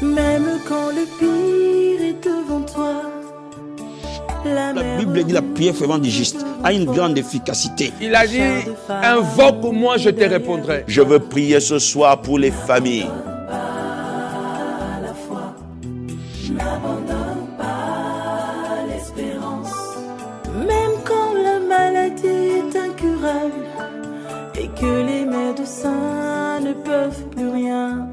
Même quand le pire est devant toi. La Bible dit la prière fervente du juste a une grande efficacité. Il a dit, invoque-moi, je te répondrai. Je veux prier ce soir pour les familles. À la foi, n'abandonne pas l'espérance. Même quand la maladie est incurable et que les médecins ne peuvent plus rien.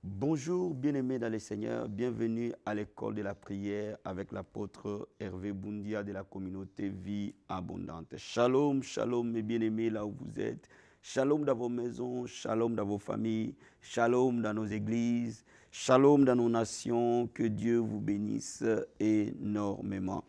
Bonjour bien-aimés dans le Seigneur, bienvenue à l'école de la prière avec l'apôtre Hervé Boundia de la communauté Vie Abondante. Shalom, shalom mes bien-aimés là où vous êtes. Shalom dans vos maisons, shalom dans vos familles, shalom dans nos églises, shalom dans nos nations. Que Dieu vous bénisse énormément.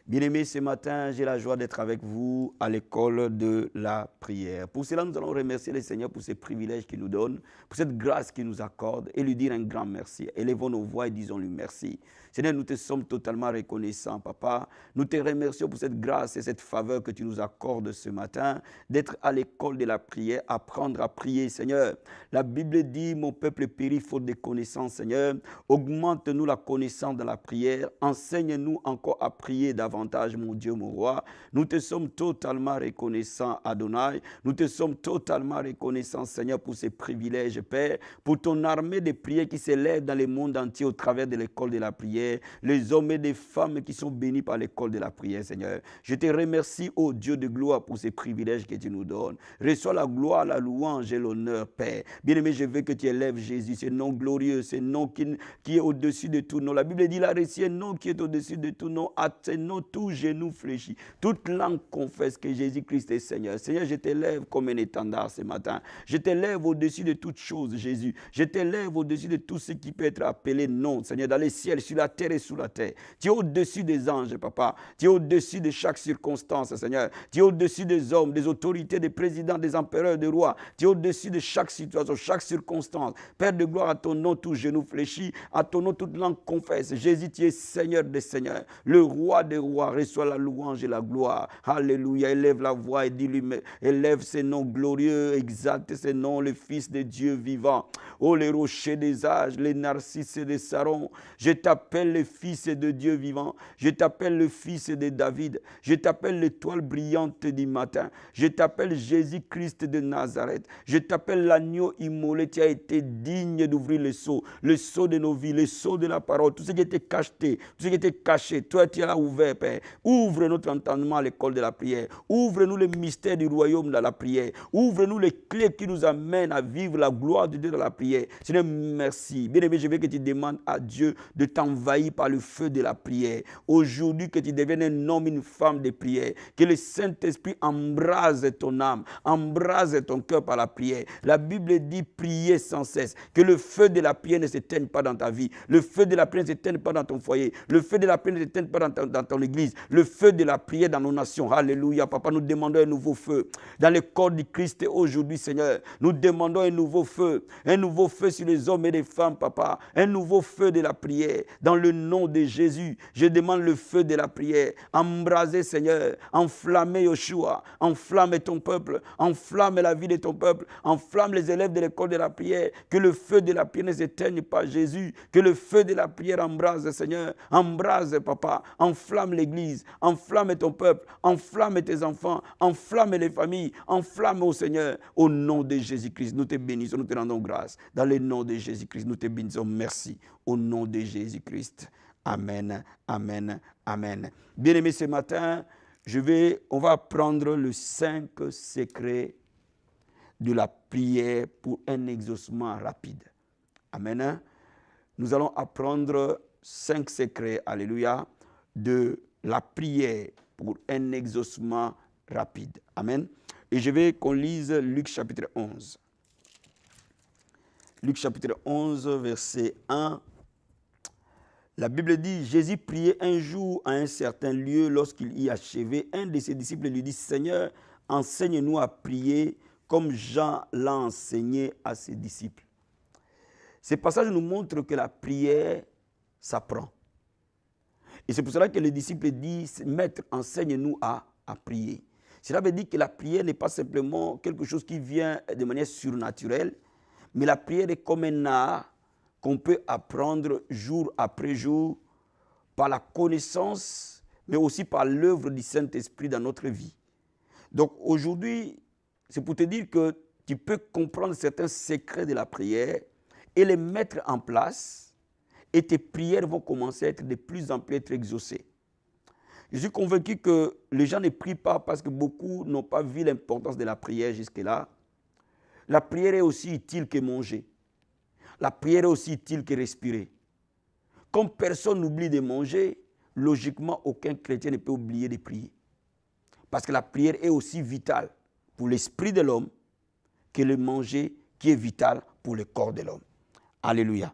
Bien-aimés, ce matin, j'ai la joie d'être avec vous à l'école de la prière. Pour cela, nous allons remercier le Seigneur pour ces privilèges qu'il nous donne, pour cette grâce qu'il nous accorde et lui dire un grand merci. Élevons nos voix et disons-lui merci. Seigneur, nous te sommes totalement reconnaissants, Papa. Nous te remercions pour cette grâce et cette faveur que tu nous accordes ce matin, d'être à l'école de la prière, apprendre à prier, Seigneur. La Bible dit, mon peuple périt faute de connaissance, Seigneur. Augmente-nous la connaissance dans la prière. Enseigne-nous encore à prier davantage, mon Dieu, mon roi. Nous te sommes totalement reconnaissants, Adonai. Nous te sommes totalement reconnaissants, Seigneur, pour ces privilèges, Père, pour ton armée de prières qui s'élève dans le monde entier au travers de l'école de la prière. Les hommes et les femmes qui sont bénis par l'école de la prière, Seigneur. Je te remercie, ô Dieu de gloire, pour ces privilèges que tu nous donnes. Reçois la gloire, la louange et l'honneur, Père. Bien-aimé, je veux que tu élèves Jésus, ce nom glorieux, ce nom qui est au-dessus de tout nom. La Bible dit, il a reçu un nom qui est au-dessus de tout nom. À ce nom, tout genou fléchit. Toute langue confesse que Jésus-Christ est Seigneur. Seigneur, je t'élève comme un étendard ce matin. Je t'élève au-dessus de toutes choses, Jésus. Je t'élève au-dessus de tout ce qui peut être appelé nom, Seigneur, dans les ciels, sur la terre et sous la terre. Tu es au-dessus des anges, Papa. Tu es au-dessus de chaque circonstance, Seigneur. Tu es au-dessus des hommes, des autorités, des présidents, des empereurs, des rois. Tu es au-dessus de chaque situation, chaque circonstance. Père de gloire, à ton nom, tout genou fléchit. À ton nom, toute langue confesse. Jésus, tu es Seigneur des seigneurs. Le roi des rois, reçoit la louange et la gloire. Alléluia. Élève la voix et dis-lui, élève ses noms glorieux, exalte ses noms, le Fils de Dieu vivant. Oh, les rochers des âges, les narcisses des sarons. Je t'appelle le Fils de Dieu vivant. Je t'appelle le Fils de David. Je t'appelle l'étoile brillante du matin. Je t'appelle Jésus-Christ de Nazareth. Je t'appelle l'agneau immolé. Tu as été digne d'ouvrir le seau de nos vies, le seau de la parole. Tout ce qui était caché, tout ce qui était caché, toi tu as ouvert, Père. Ouvre notre entendement à l'école de la prière. Ouvre-nous le mystère du royaume dans la prière. Ouvre-nous les clés qui nous amènent à vivre la gloire de Dieu dans la prière. Seigneur, merci. Bien-aimé, je veux que tu demandes à Dieu de t'envahir par le feu de la prière. Aujourd'hui, que tu deviennes un homme, une femme de prière. Que le Saint-Esprit embrase ton âme, embrase ton cœur par la prière. La Bible dit prier sans cesse. Que le feu de la prière ne s'éteigne pas dans ta vie. Le feu de la prière ne s'éteigne pas dans ton foyer. Le feu de la prière ne s'éteigne pas dans ton église. Le feu de la prière dans nos nations. Alléluia. Papa, nous demandons un nouveau feu. Dans le corps du Christ aujourd'hui, Seigneur, nous demandons un nouveau feu. Un nouveau feu sur les hommes et les femmes, Papa. Un nouveau feu de la prière. Dans le nom de Jésus, je demande le feu de la prière. Embraser, Seigneur. Enflammer Yoshua. Enflamme ton peuple. Enflamme la vie de ton peuple. Enflamme les élèves de l'école de la prière. Que le feu de la prière ne s'éteigne pas, Jésus. Que le feu de la prière embrase, Seigneur. Embrase, Papa. Enflamme l'église. Enflamme ton peuple. Enflamme tes enfants. Enflamme les familles. Enflamme, au Seigneur. Au nom de Jésus-Christ, nous te bénissons, nous te rendons grâce. Dans le nom de Jésus-Christ, nous te bénissons. Merci. Au nom de Jésus-Christ. Amen, amen, amen. Bien-aimés, ce matin, on va apprendre les 5 secrets de la prière pour un exaucement rapide. Amen. Nous allons apprendre 5 secrets, alléluia, de la prière pour un exaucement rapide. Amen. Et je vais qu'on lise Luc chapitre 11. Luc chapitre 11, verset 1. La Bible dit, Jésus priait un jour à un certain lieu. Lorsqu'il y achevait, un de ses disciples lui dit, Seigneur, enseigne-nous à prier comme Jean l'a enseigné à ses disciples. Ce passage nous montre que la prière s'apprend. Et c'est pour cela que les disciples disent, Maître, enseigne-nous à prier. Cela veut dire que la prière n'est pas simplement quelque chose qui vient de manière surnaturelle, mais la prière est comme un art qu'on peut apprendre jour après jour par la connaissance, mais aussi par l'œuvre du Saint-Esprit dans notre vie. Donc aujourd'hui, c'est pour te dire que tu peux comprendre certains secrets de la prière et les mettre en place, et tes prières vont commencer à être de plus en plus exaucées. Je suis convaincu que les gens ne prient pas parce que beaucoup n'ont pas vu l'importance de la prière jusque-là. La prière est aussi utile que manger. La prière est aussi utile que respirer. Comme personne n'oublie de manger, logiquement, aucun chrétien ne peut oublier de prier. Parce que la prière est aussi vitale pour l'esprit de l'homme que le manger qui est vital pour le corps de l'homme. Alléluia.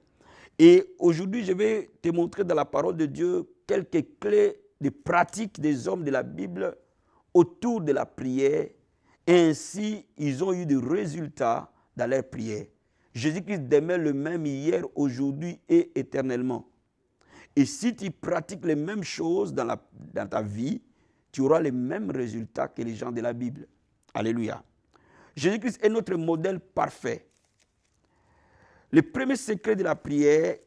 Et aujourd'hui, je vais te montrer dans la parole de Dieu quelques clés de pratique des hommes de la Bible autour de la prière. Et ainsi, ils ont eu des résultats dans leur prière. Jésus-Christ demeure le même hier, aujourd'hui et éternellement. Et si tu pratiques les mêmes choses dans ta vie, tu auras les mêmes résultats que les gens de la Bible. Alléluia. Jésus-Christ est notre modèle parfait. Le premier secret de la prière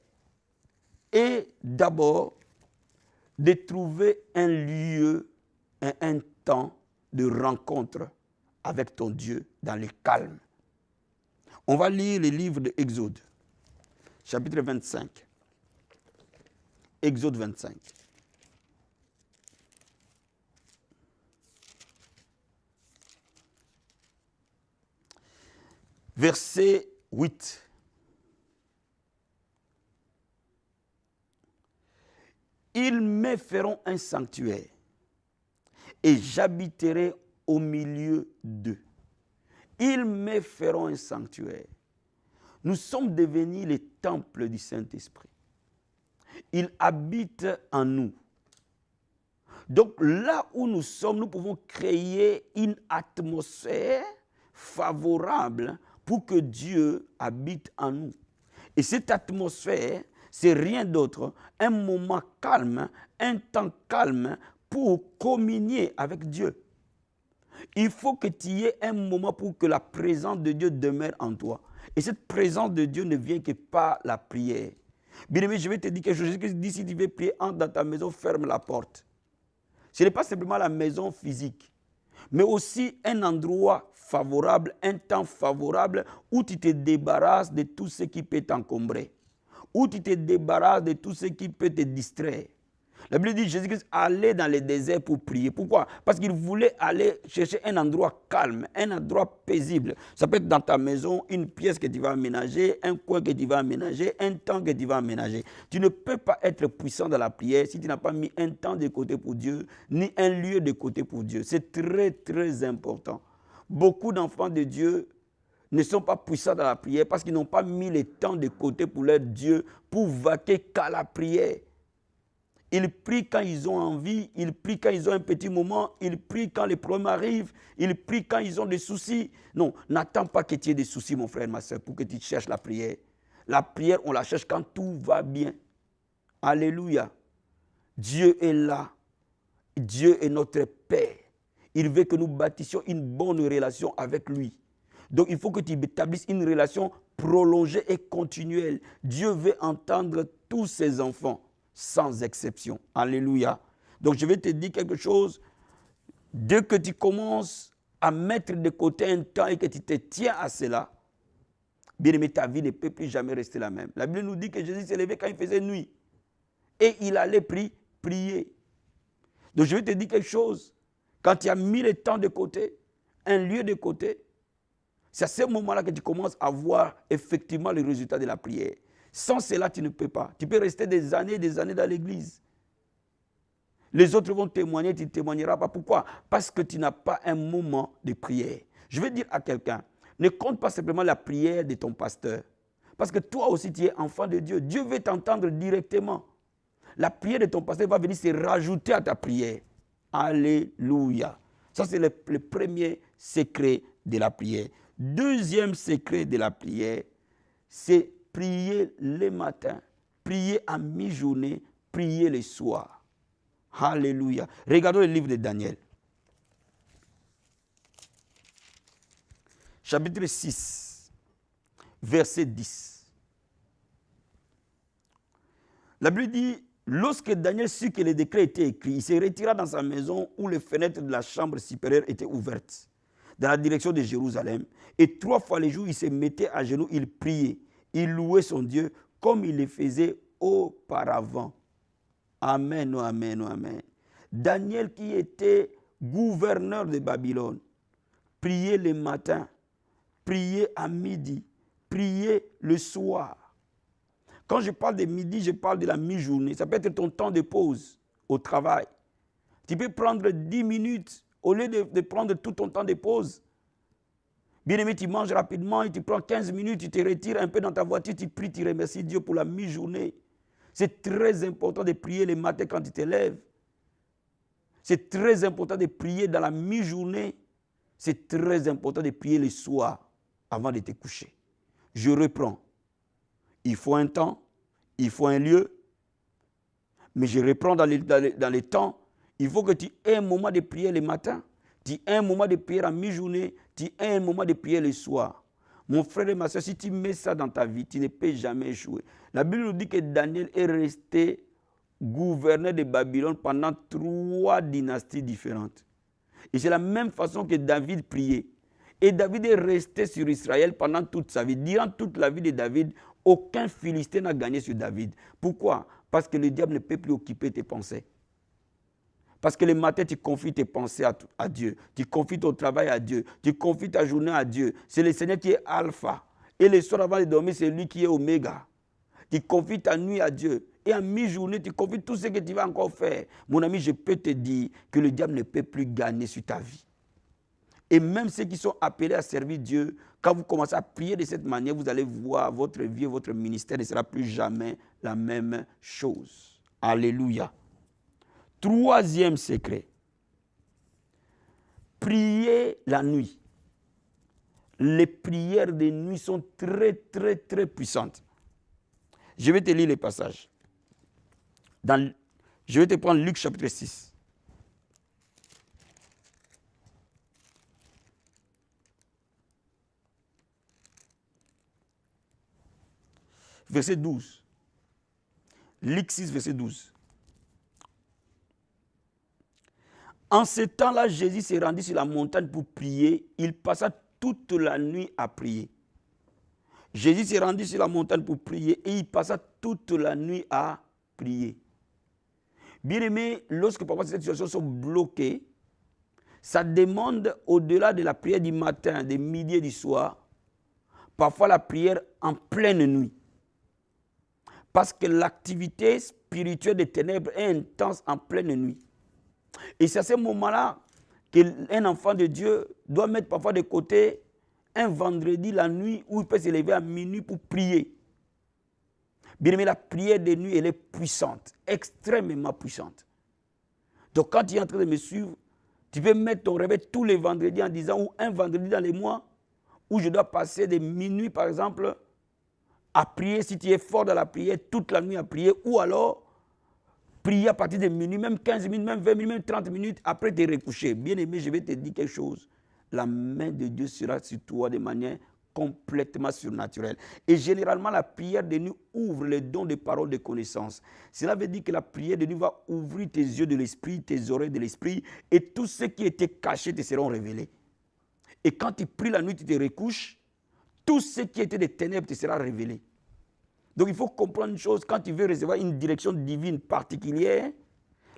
est d'abord de trouver un lieu, un temps de rencontre avec ton Dieu dans le calme. On va lire le livre de Exode, chapitre 25. Exode 25. Verset 8. Ils me feront un sanctuaire et j'habiterai au milieu d'eux. Ils me feront un sanctuaire. Nous sommes devenus les temples du Saint-Esprit. Il habite en nous. Donc là où nous sommes, nous pouvons créer une atmosphère favorable pour que Dieu habite en nous. Et cette atmosphère, c'est rien d'autre, un moment calme, un temps calme pour communier avec Dieu. Il faut que tu aies un moment pour que la présence de Dieu demeure en toi. Et cette présence de Dieu ne vient que par la prière. Bien-aimé, je vais te dire quelque chose. Jésus dit, si tu veux prier, entre dans ta maison, ferme la porte. Ce n'est pas simplement la maison physique, mais aussi un endroit favorable, un temps favorable où tu te débarrasses de tout ce qui peut t'encombrer, où tu te débarrasses de tout ce qui peut te distraire. La Bible dit Jésus-Christ allait dans le désert pour prier. Pourquoi? Parce qu'il voulait aller chercher un endroit calme, un endroit paisible. Ça peut être dans ta maison, une pièce que tu vas aménager, un coin que tu vas aménager, un temps que tu vas aménager. Tu ne peux pas être puissant dans la prière si tu n'as pas mis un temps de côté pour Dieu, ni un lieu de côté pour Dieu. C'est très, très important. Beaucoup d'enfants de Dieu ne sont pas puissants dans la prière parce qu'ils n'ont pas mis le temps de côté pour leur Dieu, pour vaquer qu'à la prière. Ils prient quand ils ont envie, ils prient quand ils ont un petit moment, ils prient quand les problèmes arrivent, ils prient quand ils ont des soucis. Non, n'attends pas que tu aies des soucis, mon frère, ma soeur, pour que tu cherches la prière. La prière, on la cherche quand tout va bien. Alléluia. Dieu est là. Dieu est notre Père. Il veut que nous bâtissions une bonne relation avec lui. Donc, il faut que tu établisses une relation prolongée et continuelle. Dieu veut entendre tous ses enfants, sans exception. Alléluia. Donc, je vais te dire quelque chose. Dès que tu commences à mettre de côté un temps et que tu te tiens à cela, bien aimé, ta vie ne peut plus jamais rester la même. La Bible nous dit que Jésus s'est levé quand il faisait nuit. Et il allait prier. Donc, je vais te dire quelque chose. Quand tu as mis le temps de côté, un lieu de côté, c'est à ce moment-là que tu commences à voir effectivement le résultat de la prière. Sans cela, tu ne peux pas. Tu peux rester des années dans l'église. Les autres vont témoigner, tu ne témoigneras pas. Pourquoi? Parce que tu n'as pas un moment de prière. Je veux dire à quelqu'un, ne compte pas simplement la prière de ton pasteur. Parce que toi aussi, tu es enfant de Dieu. Dieu veut t'entendre directement. La prière de ton pasteur va venir se rajouter à ta prière. Alléluia. Ça, c'est le premier secret de la prière. Deuxième secret de la prière, c'est prier le matin, prier à mi-journée, prier le soir. Alléluia. Regardons le livre de Daniel. Chapitre 6, verset 10. La Bible dit, lorsque Daniel sut que le décret était écrit, il se retira dans sa maison où les fenêtres de la chambre supérieure étaient ouvertes, dans la direction de Jérusalem. Et 3 fois le jour, il se mettait à genoux, il priait, il louait son Dieu comme il le faisait auparavant. Amen, oh amen, oh amen. Daniel qui était gouverneur de Babylone, priait le matin, priait à midi, priait le soir. Quand je parle de midi, je parle de la mi-journée. Ça peut être ton temps de pause au travail. Tu peux prendre 10 minutes au lieu de prendre tout ton temps de pause. Bien aimé, tu manges rapidement et tu prends 15 minutes, tu te retires un peu dans ta voiture, tu pries, tu remercies Dieu pour la mi-journée. C'est très important de prier le matin quand tu te lèves. C'est très important de prier dans la mi-journée. C'est très important de prier le soir avant de te coucher. Je reprends. Il faut un temps, il faut un lieu. Mais je reprends dans les temps. Il faut que tu aies un moment de prière le matin, tu aies un moment de prière à mi-journée, tu aies un moment de prière le soir. Mon frère et ma soeur, si tu mets ça dans ta vie, tu ne peux jamais échouer. La Bible nous dit que Daniel est resté gouverneur de Babylone pendant 3 dynasties différentes. Et c'est la même façon que David priait. Et David est resté sur Israël pendant toute sa vie. Durant toute la vie de David, aucun Philistin n'a gagné sur David. Pourquoi? Parce que le diable ne peut plus occuper tes pensées. Parce que le matin, tu confies tes pensées à Dieu. Tu confies ton travail à Dieu. Tu confies ta journée à Dieu. C'est le Seigneur qui est alpha. Et le soir avant de dormir, c'est lui qui est oméga. Tu confies ta nuit à Dieu. Et à mi-journée, tu confies tout ce que tu vas encore faire. Mon ami, je peux te dire que le diable ne peut plus gagner sur ta vie. Et même ceux qui sont appelés à servir Dieu, quand vous commencez à prier de cette manière, vous allez voir votre vie et votre ministère ne sera plus jamais la même chose. Alléluia. 3e secret. Prier la nuit. Les prières de nuit sont très, très, très puissantes. Je vais te lire les passages. Je vais te prendre Luc chapitre 6. Verset 12. Luc 6, verset 12. En ce temps-là, Jésus s'est rendu sur la montagne pour prier. Il passa toute la nuit à prier. Jésus s'est rendu sur la montagne pour prier et il passa toute la nuit à prier. Bien aimé, lorsque parfois ces situations sont bloquées, ça demande au-delà de la prière du matin, de midi et du soir, parfois la prière en pleine nuit. Parce que l'activité spirituelle des ténèbres est intense en pleine nuit. Et c'est à ce moment-là qu'un enfant de Dieu doit mettre parfois de côté un vendredi la nuit où il peut se lever à minuit pour prier. Bien aimé, la prière de nuit, elle est puissante, extrêmement puissante. Donc quand tu es en train de me suivre, tu peux mettre ton réveil tous les vendredis en disant, ou un vendredi dans les mois, où je dois passer de minuit par exemple, à prier, si tu es fort dans la prière, toute la nuit à prier, ou alors prier à partir de minuit, même 15 minutes, même 20 minutes, même 30 minutes, après te recoucher. Bien aimé, je vais te dire quelque chose. La main de Dieu sera sur toi de manière complètement surnaturelle. Et généralement, la prière de nuit ouvre les dons de paroles de connaissance. Cela veut dire que la prière de nuit va ouvrir tes yeux de l'esprit, tes oreilles de l'esprit, et tout ce qui était caché te seront révélés. Et quand tu pries la nuit, tu te recouches, tout ce qui était des ténèbres te sera révélé. Donc il faut comprendre une chose, quand tu veux recevoir une direction divine particulière,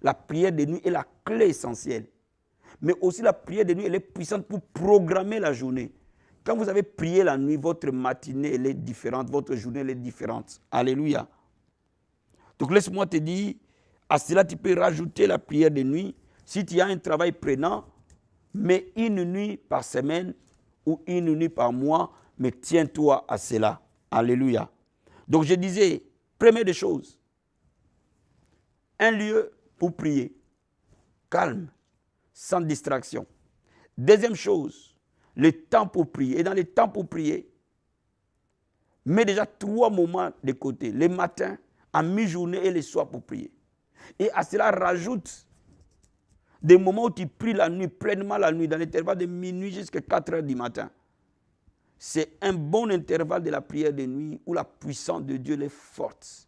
la prière de nuit est la clé essentielle. Mais aussi la prière de nuit, elle est puissante pour programmer la journée. Quand vous avez prié la nuit, votre matinée, elle est différente, votre journée, elle est différente. Alléluia. Donc laisse-moi te dire, à cela tu peux rajouter la prière de nuit. Si tu as un travail prenant, mets une nuit par semaine ou une nuit par mois, mais tiens-toi à cela. Alléluia. Donc je disais, première des choses, un lieu pour prier, calme, sans distraction. Deuxième chose, le temps pour prier. Et dans le temps pour prier, mets déjà 3 moments de côté, le matin, à mi-journée et le soir pour prier. Et à cela, rajoute des moments où tu pries la nuit, pleinement la nuit, dans l'intervalle de minuit jusqu'à 4 heures du matin. C'est un bon intervalle de la prière de nuit où la puissance de Dieu est forte.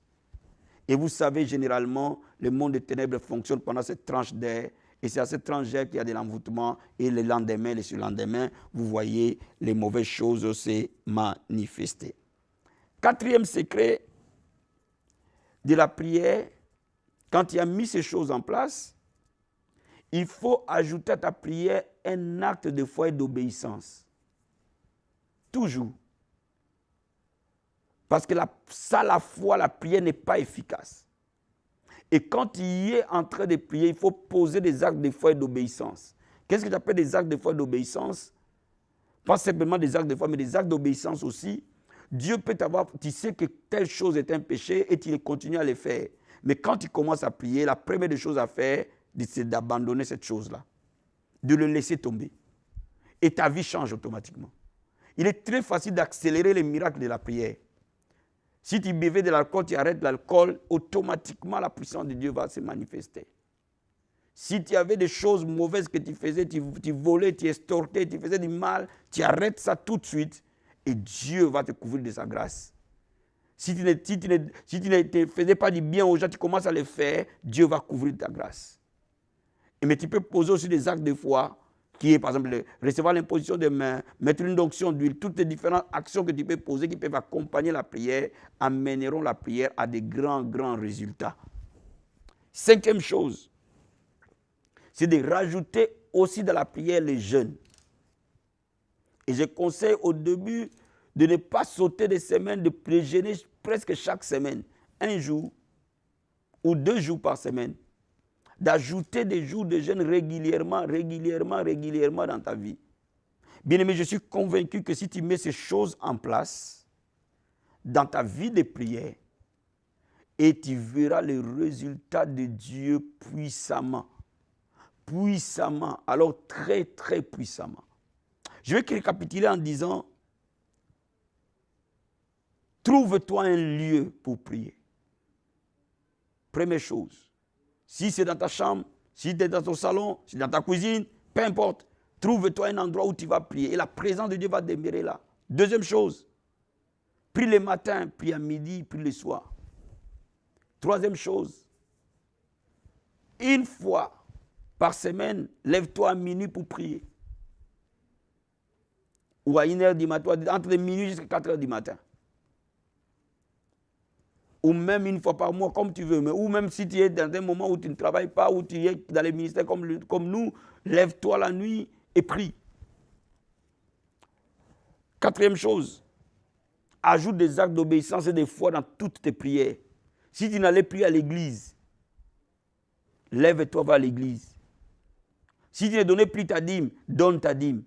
Et vous savez, généralement, le monde des ténèbres fonctionne pendant cette tranche d'air. Et c'est à cette tranche d'air qu'il y a de l'envoûtement. Et le lendemain, le surlendemain, vous voyez les mauvaises choses se manifester. Quatrième secret de la prière, quand tu as mis ces choses en place, il faut ajouter à ta prière un acte de foi et d'obéissance. Toujours. Parce que sans la foi, la prière n'est pas efficace. Et quand tu y es en train de prier, il faut poser des actes de foi et d'obéissance. Qu'est-ce que j'appelle des actes de foi et d'obéissance? Pas simplement des actes de foi, mais des actes d'obéissance aussi. Dieu peut t'avoir, tu sais que telle chose est un péché et tu continues à le faire. Mais quand tu commences à prier, la première des choses à faire, c'est d'abandonner cette chose-là. De le laisser tomber. Et ta vie change automatiquement. Il est très facile d'accélérer les miracles de la prière. Si tu buvais de l'alcool, tu arrêtes l'alcool, automatiquement la puissance de Dieu va se manifester. Si tu avais des choses mauvaises que tu faisais, tu volais, tu extorquais, tu faisais du mal, tu arrêtes ça tout de suite et Dieu va te couvrir de sa grâce. Si tu ne faisais pas du bien aux gens, tu commences à le faire, Dieu va couvrir ta grâce. Mais tu peux poser aussi des actes de foi, qui est par exemple recevoir l'imposition des mains, mettre une onction d'huile, toutes les différentes actions que tu peux poser qui peuvent accompagner la prière, amèneront la prière à des grands résultats. Cinquième chose, c'est de rajouter aussi dans la prière les jeûnes. Et je conseille au début de ne pas sauter des semaines, de jeûner presque chaque semaine, un jour ou 2 jours par semaine. D'ajouter des jours de jeûne régulièrement dans ta vie. Bien-aimé, je suis convaincu que si tu mets ces choses en place dans ta vie de prière, et tu verras le résultat de Dieu puissamment. Puissamment, alors très puissamment. Je vais récapituler en disant, trouve-toi un lieu pour prier. Première chose. Si c'est dans ta chambre, si tu es dans ton salon, si c'est dans ta cuisine, peu importe, trouve-toi un endroit où tu vas prier et la présence de Dieu va demeurer là. Deuxième chose, prie le matin, prie à midi, prie le soir. Troisième chose, une fois par semaine, lève-toi à minuit pour prier. Ou à 1h du matin, entre minuit jusqu'à 4h du matin. Ou même une fois par mois, comme tu veux. Ou même si tu es dans un moment où tu ne travailles pas, où tu es dans les ministères comme nous, lève-toi la nuit et prie. Quatrième chose, ajoute des actes d'obéissance et de foi dans toutes tes prières. Si tu n'allais plus à l'église, lève-toi vers l'église. Si tu ne donnais plus ta dîme, donne ta dîme.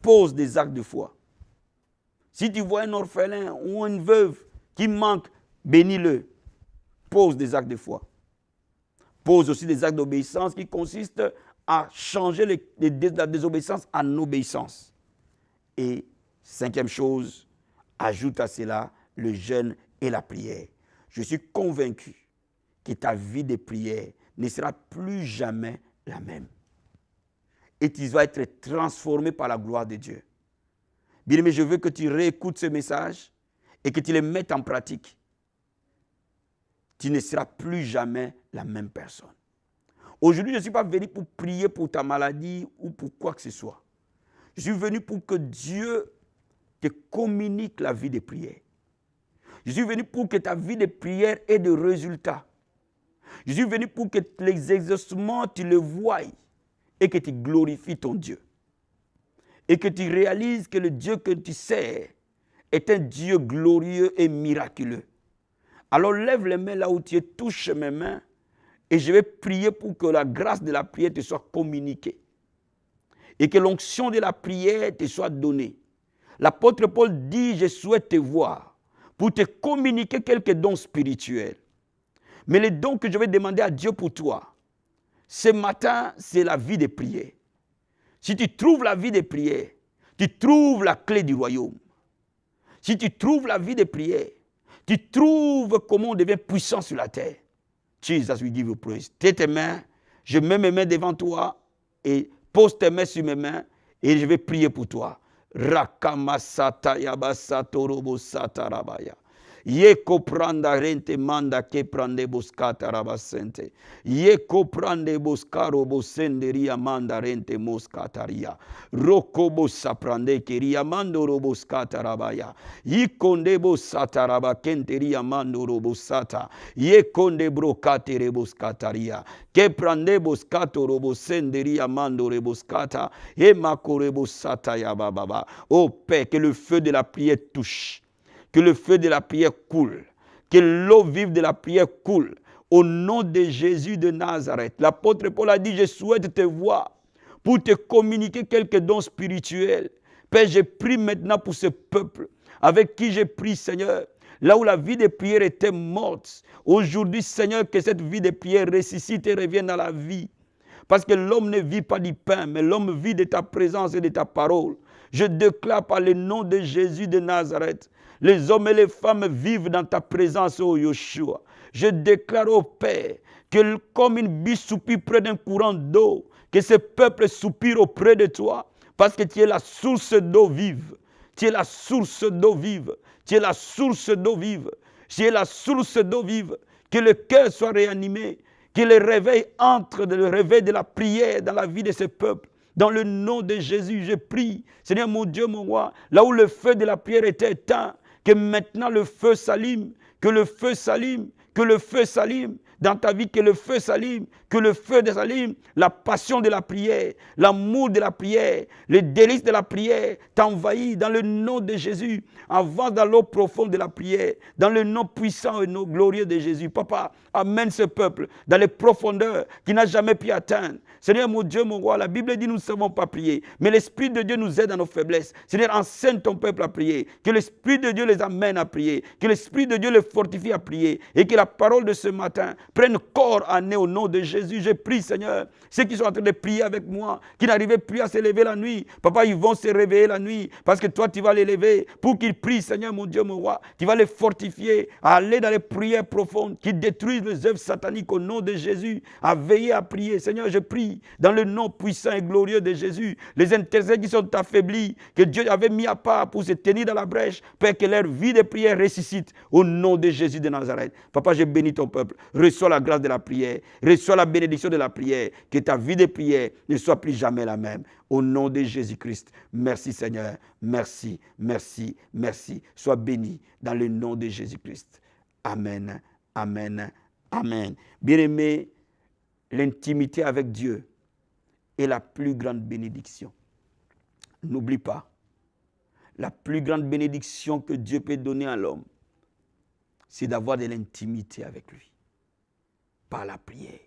Pose des actes de foi. Si tu vois un orphelin ou une veuve qui manque, bénis-le. Pose des actes de foi. Pose aussi des actes d'obéissance qui consistent à changer la désobéissance en obéissance. Et cinquième chose, ajoute à cela le jeûne et la prière. Je suis convaincu que ta vie de prière ne sera plus jamais la même. Et tu vas être transformé par la gloire de Dieu. Bien-aimé, je veux que tu réécoutes ce message et que tu le mettes en pratique. Tu ne seras plus jamais la même personne. Aujourd'hui, je ne suis pas venu pour prier pour ta maladie ou pour quoi que ce soit. Je suis venu pour que Dieu te communique la vie de prière. Je suis venu pour que ta vie de prière ait des résultats. Je suis venu pour que les exaucements, tu les voies et que tu glorifies ton Dieu. Et que tu réalises que le Dieu que tu sers est un Dieu glorieux et miraculeux. Alors lève les mains là où tu es, touche mes mains et je vais prier pour que la grâce de la prière te soit communiquée. Et que l'onction de la prière te soit donnée. L'apôtre Paul dit, je souhaite te voir pour te communiquer quelques dons spirituels. Mais les dons que je vais demander à Dieu pour toi, ce matin, c'est la vie de prière. Si tu trouves la vie de prière, tu trouves la clé du royaume. Si tu trouves la vie de prière, tu trouves comment on devient puissant sur la terre. Jesus, we give you praise. Tes mains, je mets mes mains devant toi et pose tes mains sur mes mains et je vais prier pour toi. Rakamasata yabasato robo satarabaya. Yeko pranda rente manda ke prande boskata rabasente. Yeko prande boskaro bosenderia manda rente moskataria. Roko bosaprande keria mando roboskata rabaya. Yikonde bosata rabakenteria mando robosata. Yekonde brokate reboskataria. Ke prande boskato robosenderia mando reboscata. E mako rebosata ya bababa. Oh Père, que le feu de la prière touche. Que le feu de la prière coule. Que l'eau vive de la prière coule. Au nom de Jésus de Nazareth. L'apôtre Paul a dit, je souhaite te voir pour te communiquer quelques dons spirituels. Père, je prie maintenant pour ce peuple avec qui j'ai pris, Seigneur. Là où la vie de prière était morte. Aujourd'hui, Seigneur, que cette vie de prière ressuscite et revienne à la vie. Parce que l'homme ne vit pas du pain, mais l'homme vit de ta présence et de ta parole. Je déclare par le nom de Jésus de Nazareth, les hommes et les femmes vivent dans ta présence, ô Yeshua. Je déclare au Père que comme une biche soupire près d'un courant d'eau, que ce peuple soupire auprès de toi, parce que tu es la source d'eau vive. Tu es la source d'eau vive. Tu es la source d'eau vive. Tu es la source d'eau vive. Que le cœur soit réanimé. Que le réveil entre, le réveil de la prière dans la vie de ce peuple. Dans le nom de Jésus, je prie. Seigneur mon Dieu, mon roi, là où le feu de la prière était éteint, que maintenant le feu s'allume, que le feu s'allume, que le feu s'allume dans ta vie, que le feu s'allume, que le feu s'allume, la passion de la prière, l'amour de la prière, les délices de la prière t'envahit dans le nom de Jésus. Avance dans l'eau profonde de la prière, dans le nom puissant et glorieux de Jésus. Papa, amène ce peuple dans les profondeurs qu'il n'a jamais pu atteindre. Seigneur mon Dieu, mon roi, la Bible dit nous ne savons pas prier, mais l'Esprit de Dieu nous aide dans nos faiblesses. Seigneur, enseigne ton peuple à prier, que l'Esprit de Dieu les amène à prier, que l'Esprit de Dieu les fortifie à prier, et que la parole de ce matin prenne corps en eux au nom de Jésus. Je prie, Seigneur, ceux qui sont en train de prier avec moi, qui n'arrivaient plus à se lever la nuit, Papa, ils vont se réveiller la nuit, parce que toi, tu vas les lever, pour qu'ils prient, Seigneur mon Dieu, mon roi, tu vas les fortifier, à aller dans les prières profondes, qui détruisent les œuvres sataniques au nom de Jésus, à veiller à prier. Seigneur, je prie, dans le nom puissant et glorieux de Jésus, les intercesseurs qui sont affaiblis, que Dieu avait mis à part pour se tenir dans la brèche, Père, que leur vie de prière ressuscite au nom de Jésus de Nazareth. Papa, je bénis ton peuple. Reçois la grâce de la prière. Reçois la bénédiction de la prière. Que ta vie de prière ne soit plus jamais la même. Au nom de Jésus-Christ. Merci Seigneur. Merci, merci, merci. Sois béni dans le nom de Jésus-Christ. Amen, amen, amen. Bien-aimé, l'intimité avec Dieu est la plus grande bénédiction. N'oublie pas, la plus grande bénédiction que Dieu peut donner à l'homme, c'est d'avoir de l'intimité avec lui. Par la prière.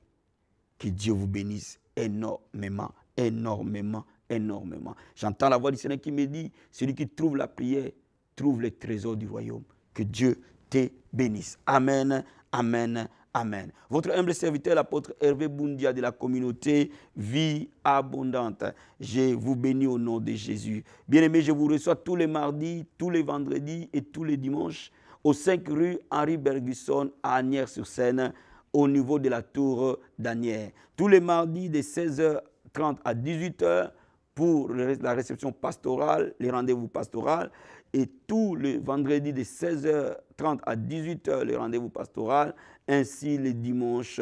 Que Dieu vous bénisse énormément, énormément, énormément. J'entends la voix du Seigneur qui me dit, celui qui trouve la prière, trouve les trésors du royaume. Que Dieu te bénisse. Amen, amen, amen. Votre humble serviteur, l'apôtre Hervé Boundia de la communauté Vie Abondante. Je vous bénis au nom de Jésus. Bien-aimés, je vous reçois tous les mardis, tous les vendredis et tous les dimanches au 5 rue Henri Bergson à Asnières-sur-Seine, au niveau de la tour d'Asnières. Tous les mardis de 16h30 à 18h pour la réception pastorale, les rendez-vous pastoraux, et tous les vendredis de 16h30 à 18h, les rendez-vous pastoraux, ainsi les dimanches.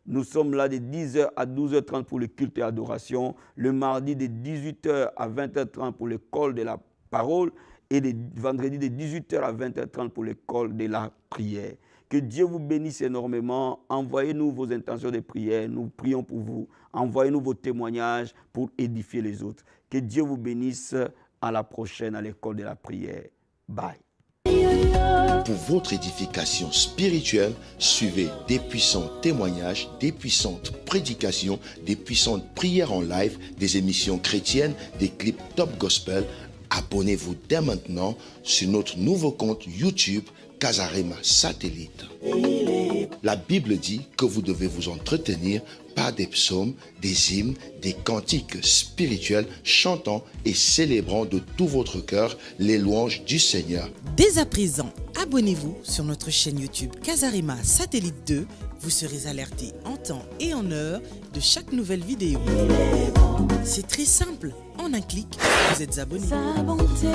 Nous sommes là de 10h à 12h30 pour le culte et adoration, le mardi de 18h à 20h30 pour l'école de la parole, et le vendredi de 18h à 20h30 pour l'école de la prière. Que Dieu vous bénisse énormément. Envoyez-nous vos intentions de prière. Nous prions pour vous. Envoyez-nous vos témoignages pour édifier les autres. Que Dieu vous bénisse. À la prochaine à l'école de la prière. Bye. Pour votre édification spirituelle, suivez des puissants témoignages, des puissantes prédications, des puissantes prières en live, des émissions chrétiennes, des clips top gospel. Abonnez-vous dès maintenant sur notre nouveau compte YouTube Casarema Satellite. La Bible dit que vous devez vous entretenir par des psaumes, des hymnes, des cantiques spirituels, chantant et célébrant de tout votre cœur les louanges du Seigneur. Dès à présent, abonnez-vous sur notre chaîne YouTube Casarema Satellite 2. Vous serez alerté en temps et en heure de chaque nouvelle vidéo. C'est très simple, en un clic, vous êtes abonné. Sa bonté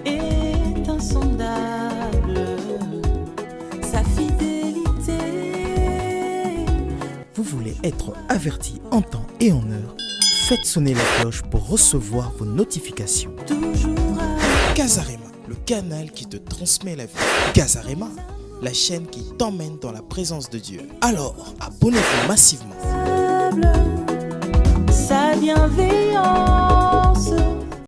est insondable. être averti en temps et en heure, faites sonner la cloche pour recevoir vos notifications. Casarema, le canal qui te transmet la vie. Casarema, la chaîne qui t'emmène dans la présence de Dieu. Alors, abonnez-vous massivement. Sa bienveillance.